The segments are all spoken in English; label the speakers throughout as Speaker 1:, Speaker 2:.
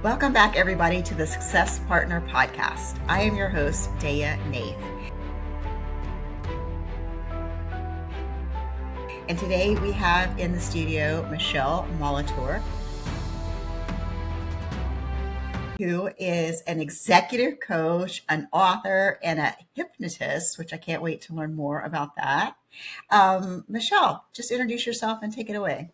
Speaker 1: Welcome back, everybody, to the Success Partner Podcast. I am your host, Daya Naef. And today we have in the studio Michele Molitor, who is an executive coach, an author, and a hypnotist, which I can't wait to learn more about that. Michele, just introduce yourself and take it away.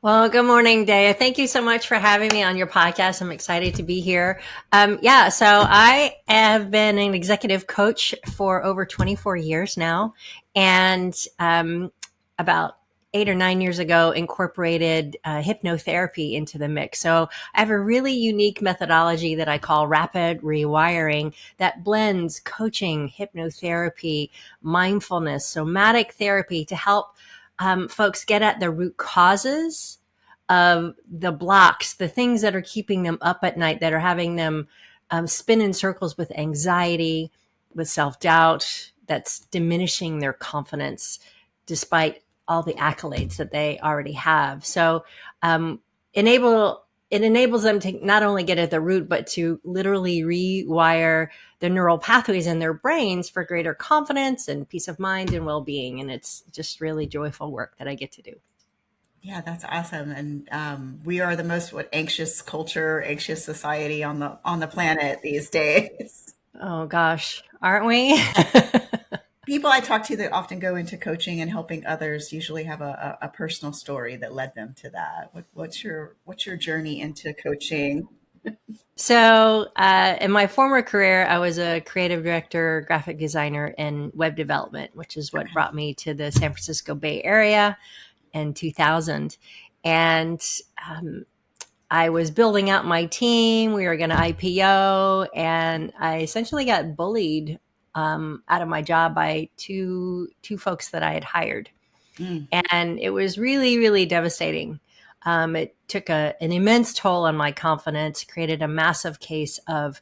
Speaker 2: Well, good morning, Daya. Thank you so much for having me on your podcast. I'm excited to be here. So I have been an executive coach for over 24 years now, and about 8 or 9 years ago, incorporated hypnotherapy into the mix. So I have a really unique methodology that I call Rapid Rewiring that blends coaching, hypnotherapy, mindfulness, somatic therapy to help folks get at the root causes of the blocks, the things that are keeping them up at night, that are having them spin in circles with anxiety, with self-doubt, that's diminishing their confidence despite all the accolades that they already have. So it enables them to not only get at the root, but to literally rewire the neural pathways in their brains for greater confidence and peace of mind and well-being. And it's just really joyful work that I get to do.
Speaker 1: Yeah, that's awesome. And we are the most anxious culture, anxious society on the planet these days.
Speaker 2: Oh gosh, aren't we?
Speaker 1: People I talk to that often go into coaching and helping others usually have a personal story that led them to that. What's your journey into coaching?
Speaker 2: So in my former career, I was a creative director, graphic designer, and web development, which is what brought me to the San Francisco Bay Area in 2000. And I was building out my team. We were going to IPO, and I essentially got bullied out of my job by two folks that I had hired. And it was really, really devastating. It took an immense toll on my confidence, created a massive case of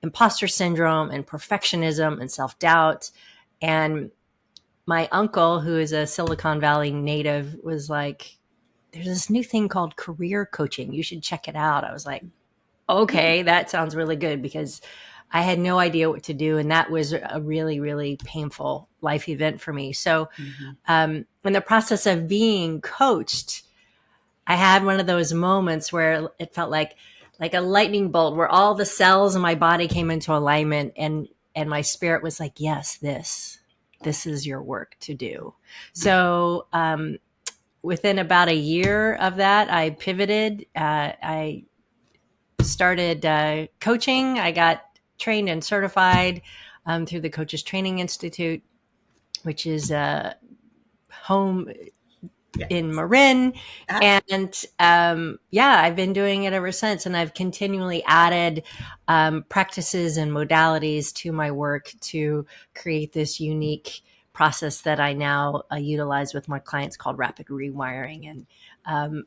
Speaker 2: imposter syndrome and perfectionism and self-doubt. And my uncle, who is a Silicon Valley native, was like, there's this new thing called career coaching. You should check it out. I was like, okay, that sounds really good, because I had no idea what to do. And that was a really, really painful life event for me. So in the process of being coached, I had one of those moments where it felt like a lightning bolt, where all the cells in my body came into alignment, and my spirit was like, yes, this is your work to do. So within about a year of that, I pivoted. I started coaching. I got trained and certified through the Coaches Training Institute, which is home in Marin. And I've been doing it ever since. And I've continually added practices and modalities to my work to create this unique process that I now utilize with my clients, called Rapid Rewiring. And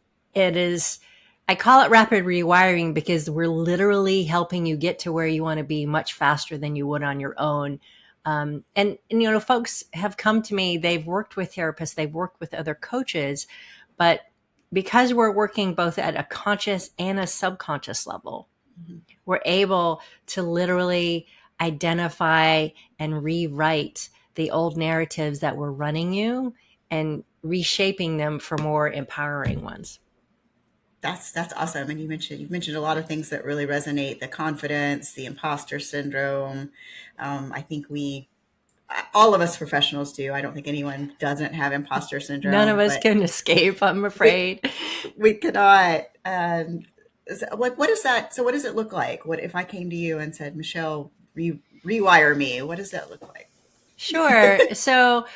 Speaker 2: I call it Rapid Rewiring because we're literally helping you get to where you want to be much faster than you would on your own. And folks have come to me, they've worked with therapists, they've worked with other coaches, but because we're working both at a conscious and a subconscious level, we're able to literally identify and rewrite the old narratives that were running you and reshaping them for more empowering ones.
Speaker 1: That's awesome. And you've mentioned a lot of things that really resonate: the confidence, the imposter syndrome. I think all of us professionals do. I don't think anyone doesn't have imposter syndrome.
Speaker 2: None of us can escape, I'm afraid.
Speaker 1: We cannot. What is that? So what does it look like? What if I came to you and said, Michele, rewire me? What does that look like?
Speaker 2: Sure. So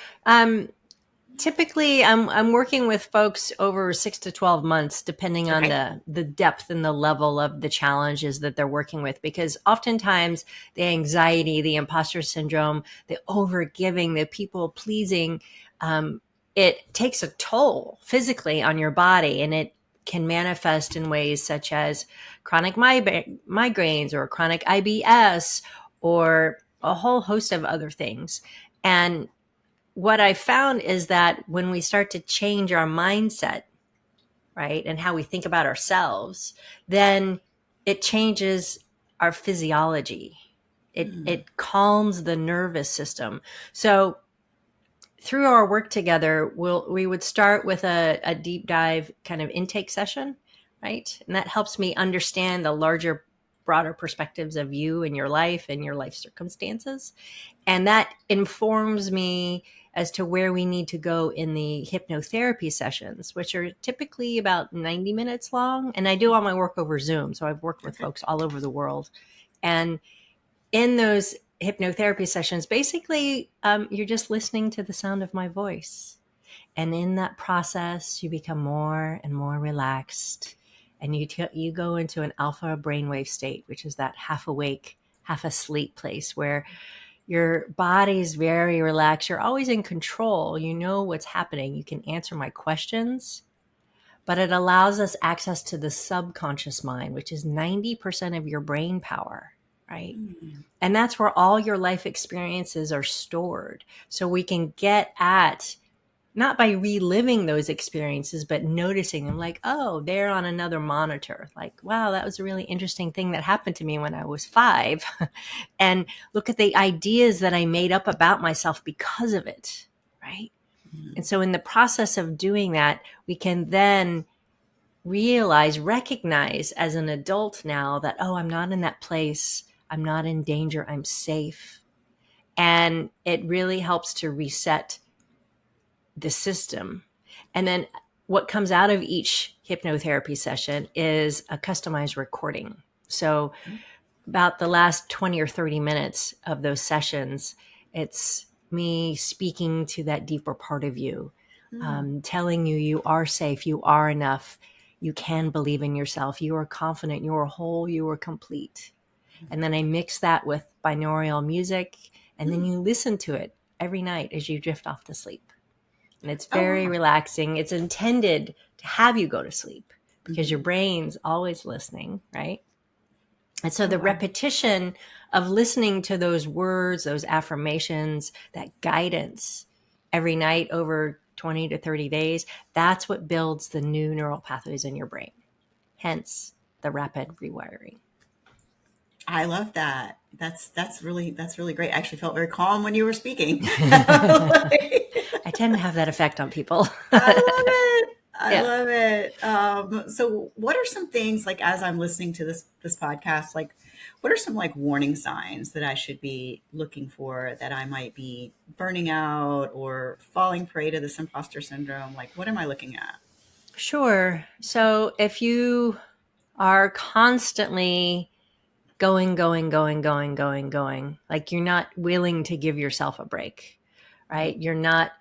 Speaker 2: typically I'm working with folks over 6 to 12 months, depending on the depth and the level of the challenges that they're working with, because oftentimes the anxiety, the imposter syndrome, the overgiving, the people pleasing, it takes a toll physically on your body, and it can manifest in ways such as chronic migraines or chronic IBS or a whole host of other things. And what I found is that when we start to change our mindset, right, and how we think about ourselves, then it changes our physiology.
Speaker 1: Mm.
Speaker 2: It calms the nervous system. So through our work together, we would start with a deep dive kind of intake session, right? And that helps me understand the larger, broader perspectives of you and your life and your life circumstances. And that informs me as to where we need to go in the hypnotherapy sessions, which are typically about 90 minutes long. And I do all my work over Zoom. So I've worked with
Speaker 1: Okay.
Speaker 2: folks all over the world. And in those hypnotherapy sessions, basically, you're just listening to the sound of my voice. And in that process, you become more and more relaxed. And you go into an alpha brainwave state, which is that half awake, half asleep place where your body's very relaxed. You're always in control. You know what's happening. You can answer my questions, but it allows us access to the subconscious mind, which is 90% of your brain power, right?
Speaker 1: Mm.
Speaker 2: And that's where all your life experiences are stored. So we can get at, not by reliving those experiences, but noticing them like, oh, they're on another monitor. Like, wow, that was a really interesting thing that happened to me when I was 5. And look at the ideas that I made up about myself because of it. Right.
Speaker 1: Mm.
Speaker 2: And so in the process of doing that, we can then recognize as an adult now that, oh, I'm not in that place. I'm not in danger. I'm safe. And it really helps to reset the system. And then what comes out of each hypnotherapy session is a customized recording. So about the last 20 or 30 minutes of those sessions, it's me speaking to that deeper part of you,
Speaker 1: Mm.
Speaker 2: telling you you are safe, you are enough, you can believe in yourself, you are confident, you are whole, you are complete. And then I mix that with binaural music, and then
Speaker 1: Mm.
Speaker 2: you listen to it every night as you drift off to sleep. And it's
Speaker 1: Oh,
Speaker 2: very
Speaker 1: wow.
Speaker 2: relaxing. It's intended to have you go to sleep because your
Speaker 1: Hmm.
Speaker 2: brain's always listening, right? And so
Speaker 1: Oh,
Speaker 2: the
Speaker 1: wow.
Speaker 2: repetition of listening to those words, those affirmations, that guidance every night over 20 to 30 days, that's what builds the new neural pathways in your brain. Hence the rapid rewiring.
Speaker 1: I love that. That's really great. I actually felt very calm when you were speaking.
Speaker 2: I tend to have that effect on people.
Speaker 1: I love it. I
Speaker 2: Yeah.
Speaker 1: love it. So what are some things, like, as I'm listening to this podcast, like, what are some, like, warning signs that I should be looking for that I might be burning out or falling prey to this imposter syndrome? Like, what am I looking at?
Speaker 2: Sure. So if you are constantly going, like you're not willing to give yourself a break, right? You're not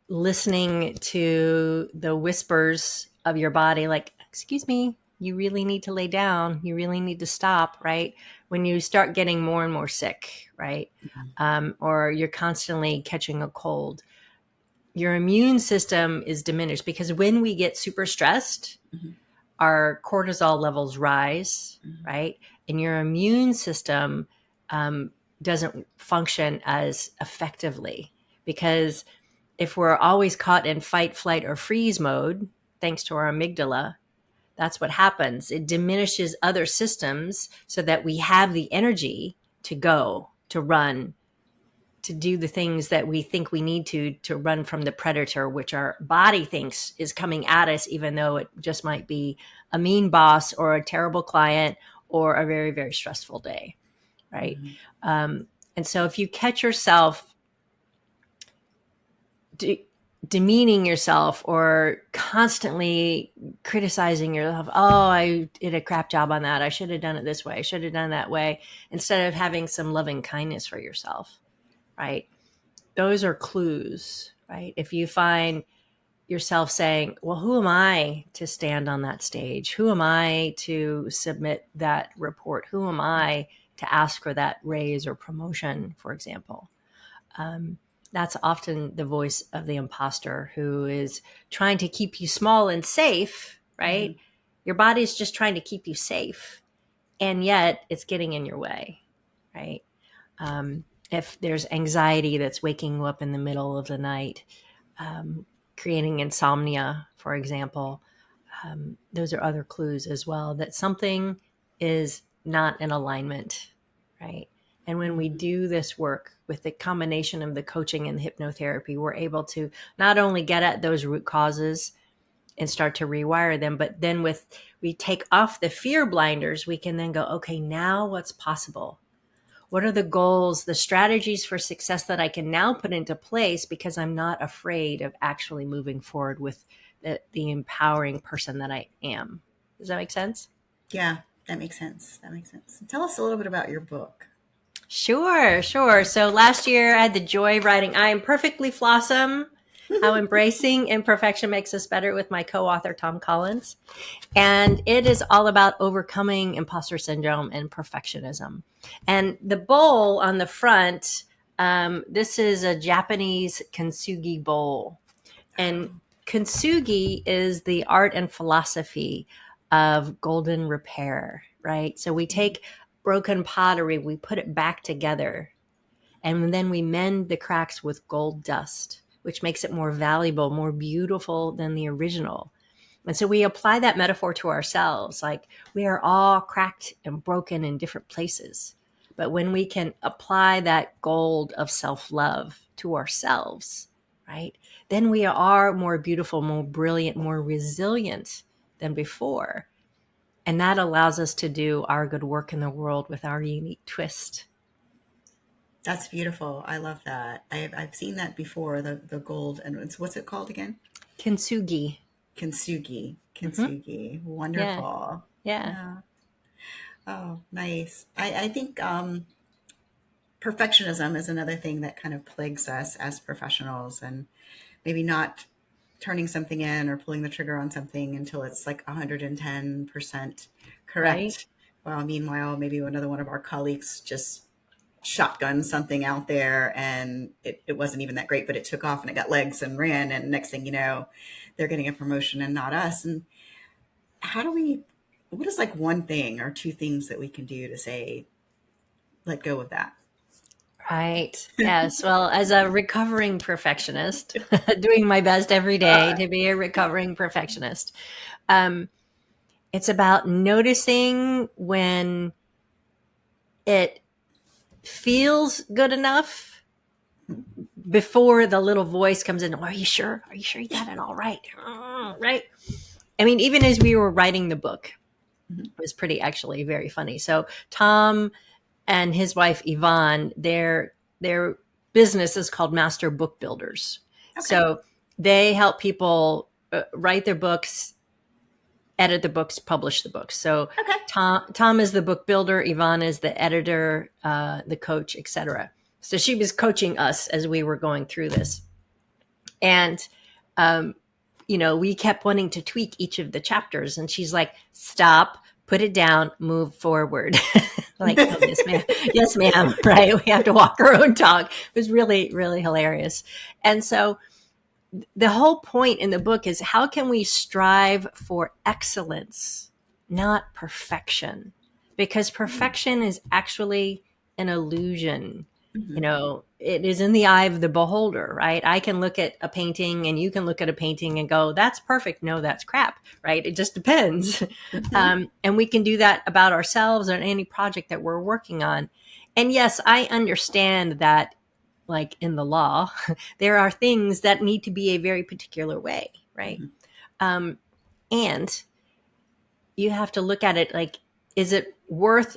Speaker 2: listening to the whispers of your body, like, excuse me, you really need to lay down. You really need to stop, right? When you start getting more and more sick, right? Or you're constantly catching a cold, your immune system is diminished because when we get super stressed,
Speaker 1: Mm-hmm.
Speaker 2: our cortisol levels rise, right? And your immune system um, doesn't function as effectively because if we're always caught in fight, flight, or freeze mode, thanks to our amygdala, that's what happens. It diminishes other systems so that we have the energy to go, to run, to do the things that we think we need to run from the predator, which our body thinks is coming at us, even though it just might be a mean boss or a terrible client or a very, very stressful day, right?
Speaker 1: Mm-hmm.
Speaker 2: Um, and so if you catch yourself de- demeaning yourself or constantly criticizing yourself, oh, I did a crap job on that, I should have done it this way, I should have done that way, instead of having some loving kindness for yourself, right? Those are clues, right? If you find yourself saying, well, who am I to stand on that stage? Who am I to submit that report? Who am I to ask for that raise or promotion, for example? Um, that's often the voice of the imposter who is trying to keep you small and safe,
Speaker 1: Mm-hmm.
Speaker 2: right? Your body's just trying to keep you safe, and yet it's getting in your way, right? If there's anxiety that's waking you up in the middle of the night, um, creating insomnia, for example, those are other clues as well that something is not in alignment, right? And when we do this work with the combination of the coaching and the hypnotherapy, we're able to not only get at those root causes and start to rewire them, but then we take off the fear blinders, we can then go, okay, now what's possible? What are the goals, the strategies for success that I can now put into place because I'm not afraid of actually moving forward with the empowering person that I am? Does that make sense?
Speaker 1: Yeah, that makes sense. That makes sense. Tell us a little bit about your book.
Speaker 2: Sure, sure. So last year I had the joy of writing I Am Perfectly Flawsome, How Embracing Imperfection Makes Us Better with my co-author, Tom Collins. And it is all about overcoming imposter syndrome and perfectionism. And the bowl on the front, this is a Japanese kintsugi bowl. And kintsugi is the art and philosophy of golden repair, right? So we take broken pottery, we put it back together, and then we mend the cracks with gold dust, which makes it more valuable, more beautiful than the original. And so we apply that metaphor to ourselves. Like, we are all cracked and broken in different places. But when we can apply that gold of self-love to ourselves, right, then we are more beautiful, more brilliant, more resilient than before. And that allows us to do our good work in the world with our unique twist.
Speaker 1: That's beautiful. I love that. I've seen that before. The gold, and what's it called again?
Speaker 2: Kintsugi.
Speaker 1: Kintsugi.
Speaker 2: Mm-hmm.
Speaker 1: Kintsugi.
Speaker 2: Yeah.
Speaker 1: Wonderful.
Speaker 2: Yeah.
Speaker 1: Yeah. Oh, nice. I think perfectionism is another thing that kind of plagues us as professionals, and maybe not turning something in or pulling the trigger on something until it's like 110%
Speaker 2: Right.
Speaker 1: correct. Well, meanwhile, maybe another one of our colleagues just shotgun something out there and it wasn't even that great, but it took off and it got legs and ran. And next thing you know, they're getting a promotion and not us. And how do we, what is like one thing or two things that we can do to say, let go of that?
Speaker 2: Right. Yes. Well, as a recovering perfectionist, doing my best every day
Speaker 1: Uh,
Speaker 2: to be a recovering perfectionist, um, it's about noticing when it feels good enough before the little voice comes in. Are you sure? Are you sure you got it all right? Right. I mean, even as we were writing the book,
Speaker 1: mhm.
Speaker 2: it was pretty actually very funny. So Tom and his wife Yvonne, their business is called Master Book Builders.
Speaker 1: Okay.
Speaker 2: So they help people write their books, edit the books, publish the books. So
Speaker 1: Okay.
Speaker 2: Tom is the book builder, Yvonne is the editor, the coach, etc. So she was coaching us as we were going through this, and um, we kept wanting to tweak each of the chapters, and she's like, "Stop, put it down, move forward." Like, oh, yes, ma'am. Yes, ma'am. Right. We have to walk our own dog. It was really, really hilarious. And so the whole point in the book is how can we strive for excellence, not perfection? Because perfection is actually an illusion.
Speaker 1: Mhm.
Speaker 2: It is in the eye of the beholder, right? I can look at a painting and you can look at a painting and go, that's perfect. No, that's crap, right? It just depends.
Speaker 1: Mhm.
Speaker 2: And we can do that about ourselves or any project that we're working on. And yes, I understand that, like in the law, there are things that need to be a very particular way, right?
Speaker 1: Mhm.
Speaker 2: Um, and you have to look at it like, is it worth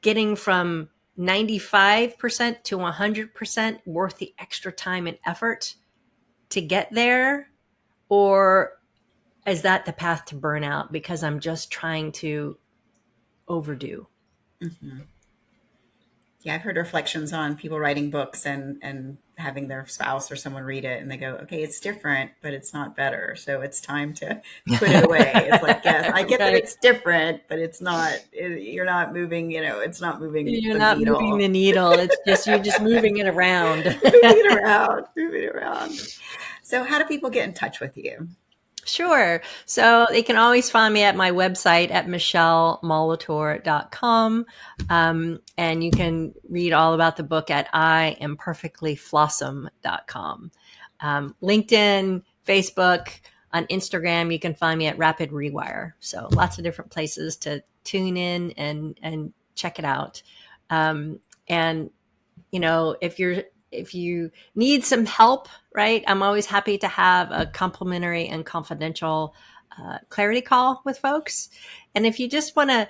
Speaker 2: getting from 95% to 100% worth the extra time and effort to get there? Or is that the path to burnout because I'm just trying to overdo?
Speaker 1: Mhm. Yeah, I've heard reflections on people writing books and having their spouse or someone read it and they go, okay, it's different, but it's not better. So it's time to put it away. It's like, yes, I get that
Speaker 2: Right.
Speaker 1: it's different, but it's not, you're not moving, it's not moving
Speaker 2: You're
Speaker 1: the
Speaker 2: not moving
Speaker 1: needle.
Speaker 2: the needle. It's just, you're just moving it around.
Speaker 1: Moving it around, moving it around. So how do people get in touch with you?
Speaker 2: Sure. So they can always find me at my website at michelemolitor.com. And you can read all about the book at imperfectlyflawsome.com. LinkedIn, Facebook, on Instagram, you can find me at Rapid Rewire. So lots of different places to tune in and check it out. And if you need some help, right, I'm always happy to have a complimentary and confidential clarity call with folks. And if you just want to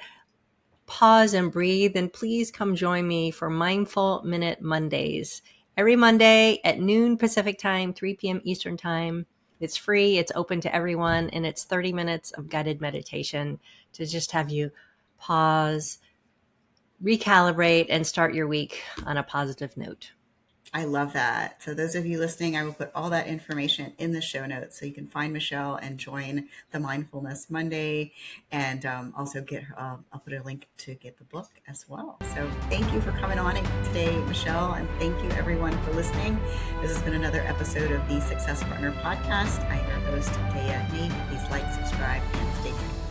Speaker 2: pause and breathe, then please come join me for Mindful Minute Mondays. Every Monday at noon Pacific time, 3 p.m. Eastern time. It's free, it's open to everyone, and it's 30 minutes of guided meditation to just have you pause, recalibrate, and start your week on a positive note.
Speaker 1: I love that. So those of you listening, I will put all that information in the show notes so you can find Michele and join the Mindfulness Monday, and also get her. I'll put a link to get the book as well. So thank you for coming on today, Michele, and thank you everyone for listening. This has been another episode of the Success Partner Podcast. I'm your host, Daya Naef. Please like, subscribe, and stay tuned.